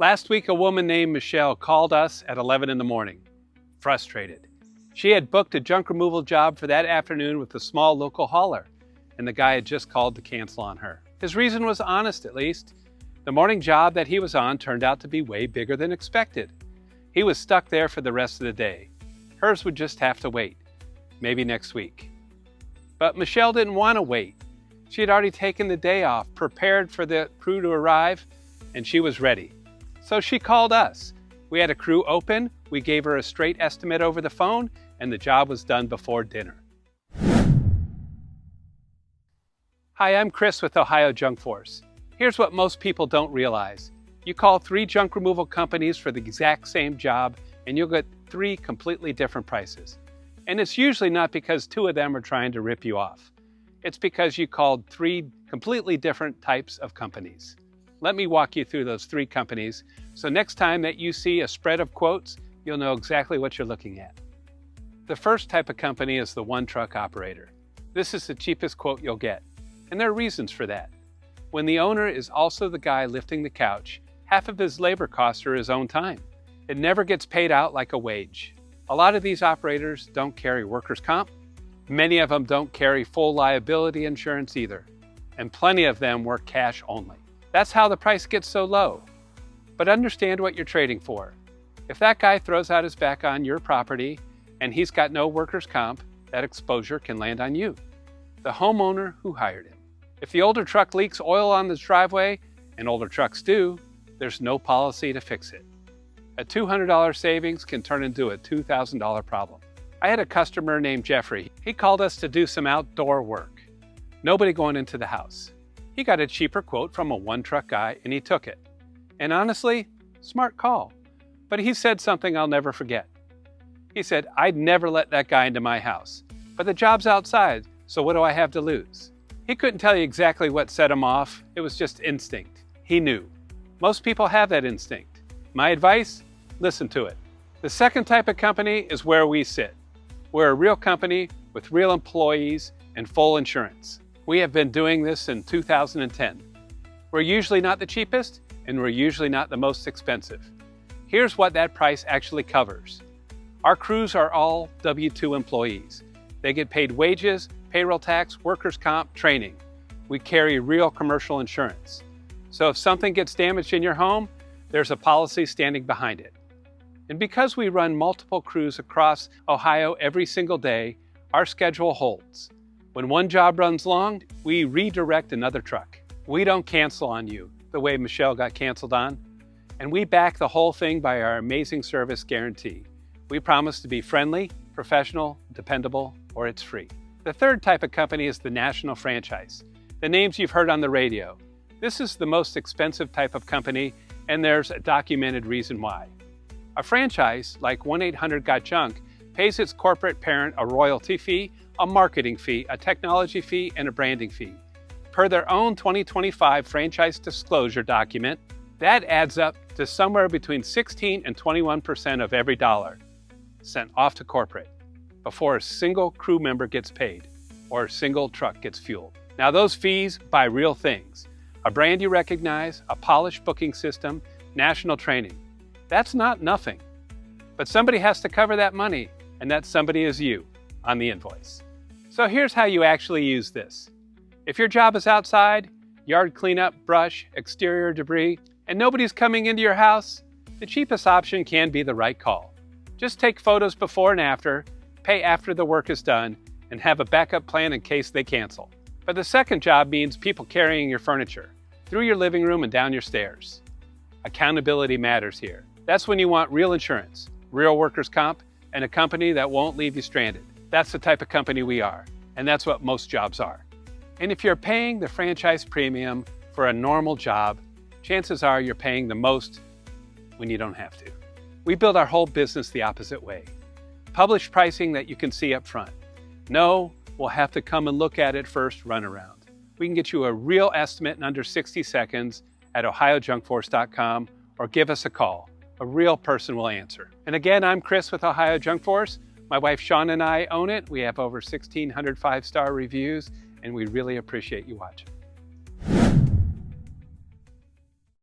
Last week, a woman named Michelle called us at 11 in the morning, frustrated. She had booked a junk removal job for that afternoon with a small local hauler, and the guy had just called to cancel on her. His reason was honest, at least. The morning job that he was on turned out to be way bigger than expected. He was stuck there for the rest of the day. Hers would just have to wait, maybe next week. But Michelle didn't want to wait. She had already taken the day off, prepared for the crew to arrive, and she was ready. So she called us. We had a crew open, we gave her a straight estimate over the phone, and the job was done before dinner. Hi, I'm Chris with Ohio Junk Force. Here's what most people don't realize. You call 3 junk removal companies for the exact same job, and you'll get 3 completely different prices. And it's usually not because 2 of them are trying to rip you off. It's because you called 3 completely different types of companies. Let me walk you through those 3 companies, so next time that you see a spread of quotes, you'll know exactly what you're looking at. The first type of company is the one-truck operator. This is the cheapest quote you'll get, and there are reasons for that. When the owner is also the guy lifting the couch, half of his labor costs are his own time. It never gets paid out like a wage. A lot of these operators don't carry workers' comp. Many of them don't carry full liability insurance either, and plenty of them work cash only. That's how the price gets so low. But understand what you're trading for. If that guy throws out his back on your property and he's got no workers' comp, that exposure can land on you, the homeowner who hired him. If the older truck leaks oil on the driveway, and older trucks do, there's no policy to fix it. A $200 savings can turn into a $2,000 problem. I had a customer named Jeffrey. He called us to do some outdoor work. Nobody going into the house. He got a cheaper quote from a one-truck guy, and he took it. And honestly, smart call. But he said something I'll never forget. He said, "I'd never let that guy into my house, but the job's outside, so what do I have to lose?" He couldn't tell you exactly what set him off. It was just instinct. He knew. Most people have that instinct. My advice? Listen to it. The second type of company is where we sit. We're a real company with real employees and full insurance. We have been doing this since 2010. We're usually not the cheapest, and we're usually not the most expensive. Here's what that price actually covers. Our crews are all W-2 employees. They get paid wages, payroll tax, workers' comp, training. We carry real commercial insurance. So if something gets damaged in your home, there's a policy standing behind it. And because we run multiple crews across Ohio every single day, our schedule holds. When one job runs long, we redirect another truck. We don't cancel on you the way Michelle got canceled on. And we back the whole thing by our amazing service guarantee. We promise to be friendly, professional, dependable, or it's free. The third type of company is the national franchise. The names you've heard on the radio. This is the most expensive type of company, and there's a documented reason why. A franchise, like 1-800-GOT-JUNK, pays its corporate parent a royalty fee, a marketing fee, a technology fee, and a branding fee. Per their own 2025 franchise disclosure document, that adds up to somewhere between 16 and 21% of every dollar sent off to corporate before a single crew member gets paid or a single truck gets fueled. Now those fees buy real things. A brand you recognize, a polished booking system, national training. That's not nothing. But somebody has to cover that money, and that somebody is you on the invoice. So here's how you actually use this. If your job is outside, yard cleanup, brush, exterior debris, and nobody's coming into your house, the cheapest option can be the right call. Just take photos before and after, pay after the work is done, and have a backup plan in case they cancel. But the second job means people carrying your furniture through your living room and down your stairs. Accountability matters here. That's when you want real insurance, real workers' comp, and a company that won't leave you stranded. That's the type of company we are, and that's what most jobs are. And if you're paying the franchise premium for a normal job, chances are you're paying the most when you don't have to. We build our whole business the opposite way. Published pricing that you can see up front. No, we'll have to come and look at it first, run around. We can get you a real estimate in under 60 seconds at ohiojunkforce.com or give us a call. A real person will answer. And again, I'm Chris with Ohio Junk Force. My wife Shawn and I own it. We have over 1,600 5-star reviews, and we really appreciate you watching.